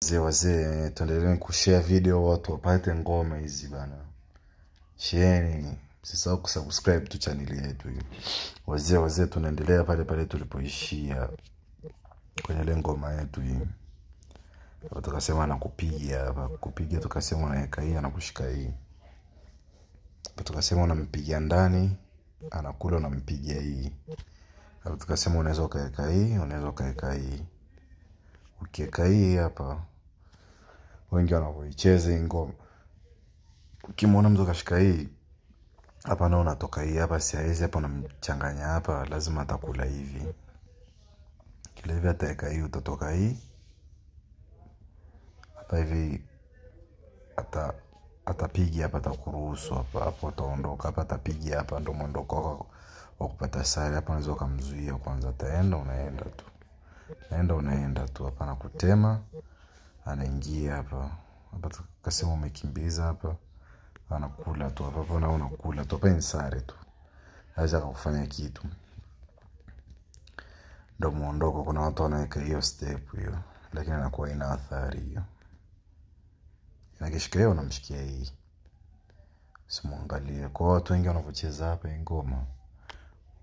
Wazee tuendelee kushare video watu wapate ngoma hizi bana. Share, msisahau kusubscribe tu channel yetu hii. Wazee tunaendelea pale pale tulipoishia kwenye ile ngoma yetu hii. Tukasema nakupigia hapa, kupigia tukasema unaweka hii anakushika hii. Tukasema unampigia ndani, anakula unampigia hii. Hapo tukasema unaweza kaweka hii, unaweza kaweka hii. Ukiweka hii hapa wengi wanavoicheza hii ngoma. Ukimwona mtu kashika hii hapa na unatoka hii hapa si hizi hapa unamchanganya hapa lazima atakula hivi. Kile hivi ataweka hii utatoka hii. Hapa hivi atapiga hapa atakuruhusu hapa hapo utaondoka hapa atapiga hapa ndo muondoko wa kupata sare hapa unaweza kumzuia kwanza ataenda unaenda tu. Unaenda tu hapa na kutema anaingia hapa. Hapa tukasema umekimbiza hapa anakula tu hapa na unakula tu hapa insare tu. Haja kufanya kitu. Ndo muondoko kuna watu wanaweka hiyo step hiyo lakini anakuwa ina athari hiyo. Inakishika hiyo unamshikia hii. Simuangalie. Kwa watu wengi wanapocheza hapa ngoma.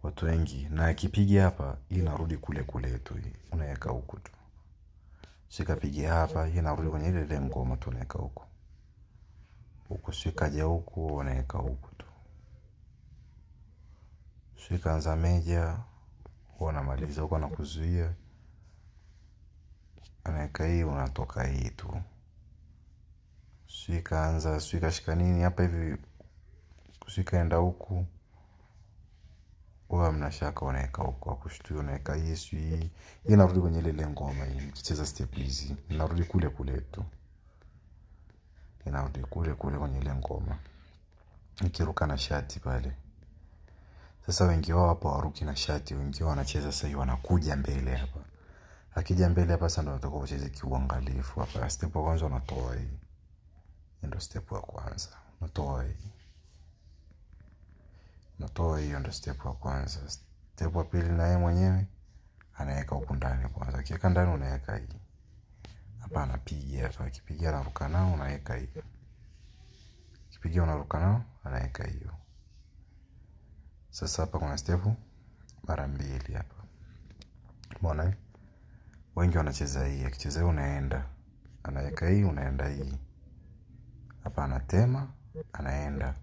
Watu wengi na akipiga hapa inarudi kule kule tu hii. Unaweka huko tu. Shika piga hapa inarudi kwenye ile ngoma tu unaweka huko. Huko shikaje huko unaweka huko tu. Shika anza meja unamaliza huko na kuzuia. Anaweka hii unatoka hii tu. Shika anza shika nini hapa hivi kushika enda huku. Wewe mnashaka unaweka huko kushtua unaweka hii inarudi kwenye ile ngoma hii kicheza step hizi inarudi kule kule tu. Inarudi kule kule kwenye ile ngoma. Nikiruka na shati pale. Sasa wengi wao hapo waruki na shati wengi wao wanacheza sasa hivi wanakuja mbele hapa. Akija mbele hapa sasa ndo watakuwa kucheza kiuangalifu hapa. Step ya kwanza unatoa hii. Ndio step ya kwanza. Unatoa hii. Natoa hiyo ndo step ya kwanza. Step ya pili na yeye mwenyewe anaweka huko ndani kwanza. Akiweka ndani unaweka hii. Hapa anapiga hapa akipiga anaruka nao unaweka hiyo. Akipiga unaruka nao anaweka hiyo. Sasa hapa kuna step mara mbili hapa. Umeona? Wengi wanacheza hii. Akicheza hii unaenda. Anaweka hii unaenda hii. Hapa anatema anaenda.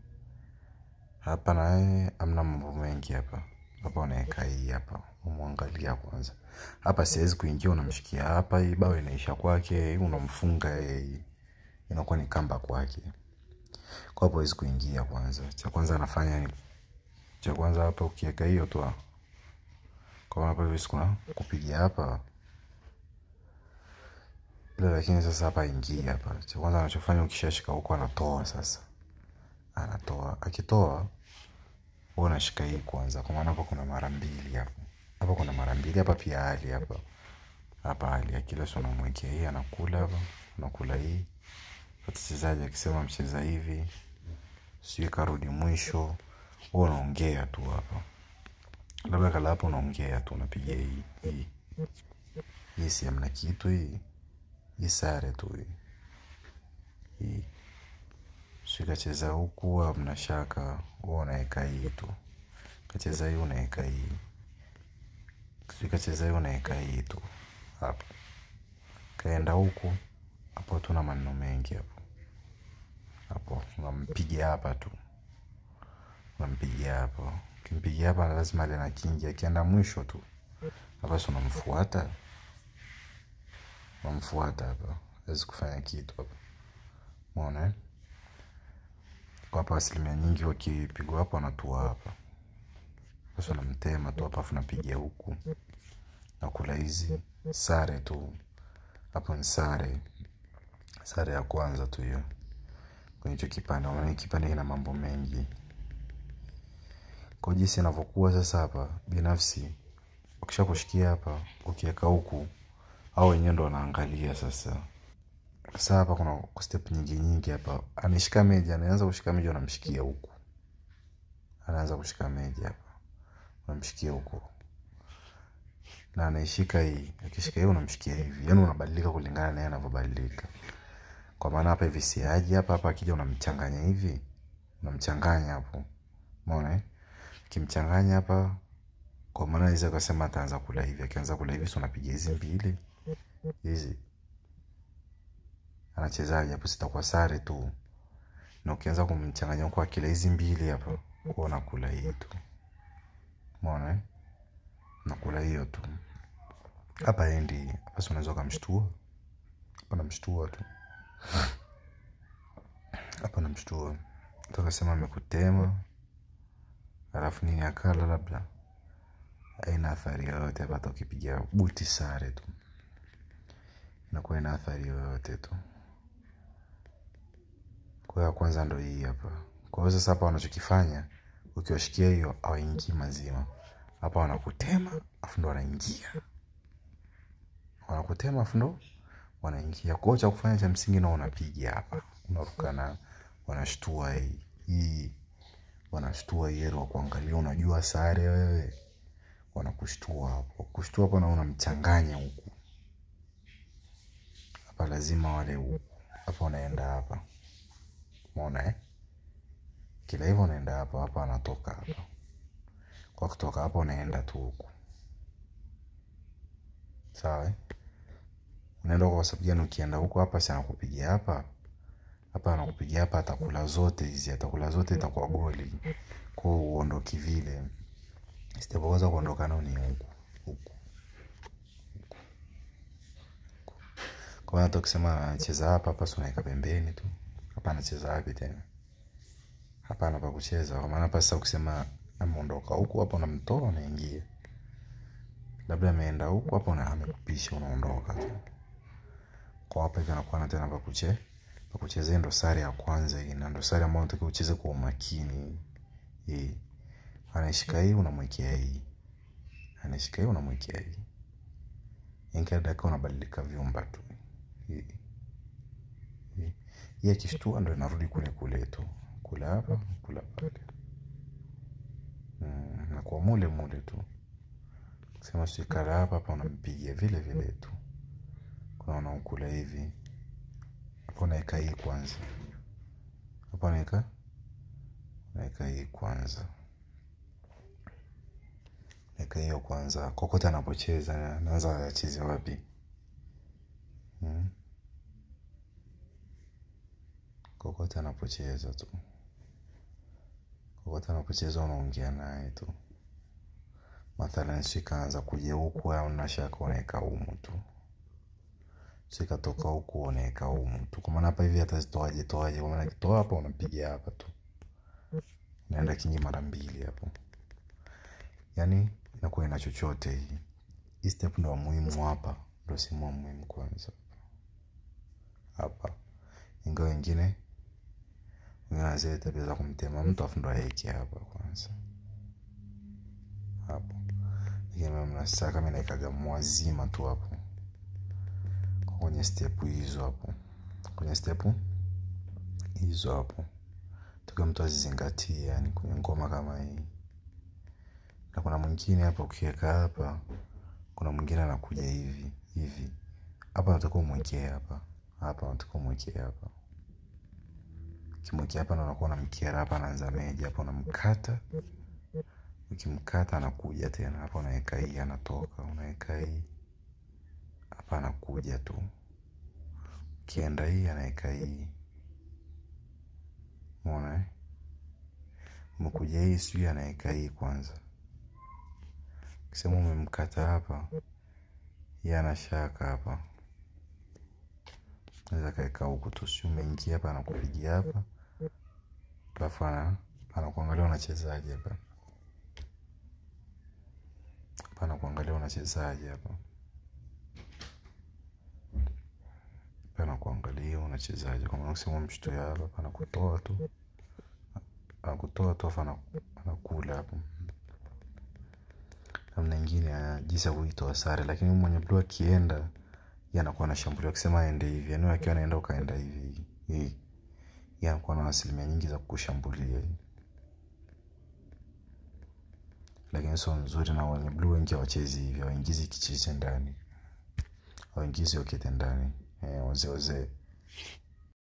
Hapa naye amna mambo mengi hapa. Hapa unaweka hii hapa. Umwangalia kwanza. Hapa siwezi kuingia unamshikia hapa hii bao inaisha kwake unamfunga hii. Inakuwa ni kamba kwake. Kwa hapo hizo kuingia kwanza. Cha kwanza anafanya ni cha kwanza hapa ukiweka hiyo tu. Kwa hapa hivi kuna kupiga hapa. Lakini sasa hapa ingia hapa. Cha kwanza anachofanya ukishashika huko anatoa sasa. Anatoa. Akitoa wewe unashika hii kwanza. Kwa maana hapo kuna mara mbili hapo. Hapa kuna mara mbili hapa pia hali hapa. Hapa hali ya kila sona unamwekea hii anakula hapa. Unakula hii. Mchezaji akisema mcheza hivi. Sio karudi mwisho. Wewe unaongea tu hapa. Labda kala hapo unaongea tu unapiga hii. Hii si amna kitu hii. Hii sare tu hii. Sio cheza huku au mnashaka wewe unaweka hii tu. Kacheza hii unaweka hii. Sio cheza hii unaweka hii tu. Hapa. Kaenda huku hapo tuna maneno mengi hapo. Hapo unampigia hapa tu. Unampigia hapo. Ukimpigia hapa lazima ale na kingi akienda mwisho tu. Hapa sio unamfuata. Unamfuata hapa. Hawezi kufanya kitu hapa. Umeona? Kwa hapa asilimia nyingi wakipigwa hapa wanatua hapa. Sasa unamtema tu hapa afu unapigia huku. Na kula hizi sare tu. Hapo ni sare. Sare ya kwanza tu hiyo. Kwenye hicho kipande, maana kipande kina mambo mengi. Kwa jinsi inavyokuwa sasa hapa binafsi ukishakushikia hapa ukiweka huku au wenyewe ndo wanaangalia sasa. Sasa hapa kuna step nyingi hapa. Anashika meja, anaanza kushika meja unamshikia huku. Anaanza kushika meja hapa. Unamshikia huku. na anaishika hii, akishika hii unamshikia hivi, yani unabadilika kulingana na yeye anavyobadilika. Kwa maana hapa hivi si aje hapa akija unamchanganya hivi, unamchanganya hapo, umeona ukimchanganya hapa, kwa maana hizo akasema ataanza kula hivi, akianza kula hivi unapiga hizi mbili hizi, anachezaje hapo, sitakuwa sare tu. Na ukianza kumchanganya kwa kila hizi mbili hapa, kwa unakula hii tu, umeona nakula hiyo tu. Hapa endi, hapa unaweza kumshtua. Hapa namshtua tu. Hapa namshtua. Tukasema amekutema. Alafu nini akala labda. Haina athari yoyote hapa ukipiga buti sare tu. Inakuwa ina athari yoyote tu. Kwa hiyo kwanza ndio hii hapa. Kwa hiyo sasa hapa wanachokifanya, ukiwashikia hiyo hawaingii mazima. Hapa wanakutema afu ndo wanaingia. Wanakutema afu ndo wanaingia. Kwa hiyo cha kufanya cha msingi na unapiga hapa. Unarukana wanashtua hii. Wanashtua yero kuangalia unajua sare wewe. Wanakushtua hapo. Kushtua hapo na unamchanganya huku. Hapa lazima wale huku. Hapa unaenda hapa. Umeona kila hivyo unaenda hapa, hapa anatoka hapa. Kwa kutoka hapa unaenda tu huku. Sawa unaenda kwa sababu gani? Ukienda huko hapa si anakupigia hapa. Hapa anakupigia hapa, atakula zote hizi, atakula zote, itakuwa goli. Kwa hiyo uondoki vile. Sitaweza kuondoka nao ni huku. Kwa hiyo tukisema anacheza hapa, hapa unaweka pembeni tu. Hapa anacheza wapi tena? Hapa anapa kucheza. Kwa maana hapa sasa ukisema ameondoka huku, hapa unamtoa anaingia. Labda ameenda huku, hapa amekupisha unaondoka tu. Kwa hapa hivi anakuwa tena pa kuchezea ndo sare ya kwanza hii, na ndo sare ambayo unatakiwa ucheze kwa umakini. Hii anashika hii unamwekea hii. Anashika hii unamwekea hii. Ingia dakika unabadilika vyumba tu. Hii akishtua ndo inarudi kule tu. Kula hapa, kula pale. Na kwa mule tu. Sema sikara hapa unampigia vile tu. Kuna unaokula hivi. Hapo naeka hii kwanza. Hapo naeka hii kwanza. Naeka hiyo kwanza. Kokote anapocheza anaanza acheze wapi? Kokote anapocheza tu. Kokote anapocheza unaongea naye tu. Mathalan sikaanza kuja huku au unashaka unaeka humu tu. Sikatoka huku unaeka humu tu. Kwa maana hapa hivi atazitoaje. Kwa maana kitoa hapa unapigia hapa tu. Naenda kinyi mara mbili hapo. Yaani inakuwa ina chochote hii. Hii step ndo muhimu hapa. Ndo si muhimu kwanza. Hapa. Ingawa wengine zile tabia za kumtema mtu afu ndo aeke hapa kwanza. Hapo. Lakini mnasaka mimi naikaga mwazima tu hapo. Kwenye step hizo hapo. Kwenye step hizo hapo. Tukiwa mtu azizingatie yani kwenye ngoma kama hii. Na kuna mwingine hapa ukiweka hapa, kuna mwingine anakuja hivi. Hapa unataka umwekee hapa. Hapa unataka umwekee hapa. Ukimwekea hapa unakuwa unamkera hapa, anaanza meja hapa, unamkata. Ukimkata anakuja tena hapa, unaweka hii anatoka, unaweka hii. Hapa anakuja tu. Ukienda hii anaweka hii. Umeona umekuja hii sijui anaweka hii kwanza. Kisema umemkata hapa, yeye anashaka hapa. Naweza kaeka huku tu, si umeingia hapa anakupigia hapa. Alafu anakuangalia unachezaje hapa. Hapa anakuangalia unachezaje hapa. Hapa anakuangalia unachezaje. Kwa maana usema mshtoe hapa, anakutoa tu. Anakutoa tu afa anakula hapo. Namna nyingine jinsi ya kuitoa sare, lakini mwenye blue akienda yeye anakuwa anashambulia akisema aende hivi. Yaani akiwa anaenda ukaenda hivi. Yeye anakuwa na asilimia nyingi za kukushambulia. Lakini sio nzuri na wenye blue wengi hawachezi hivyo, hawaingizi kichicha ndani. Hawaingizi wakete ndani. Wazee wazee.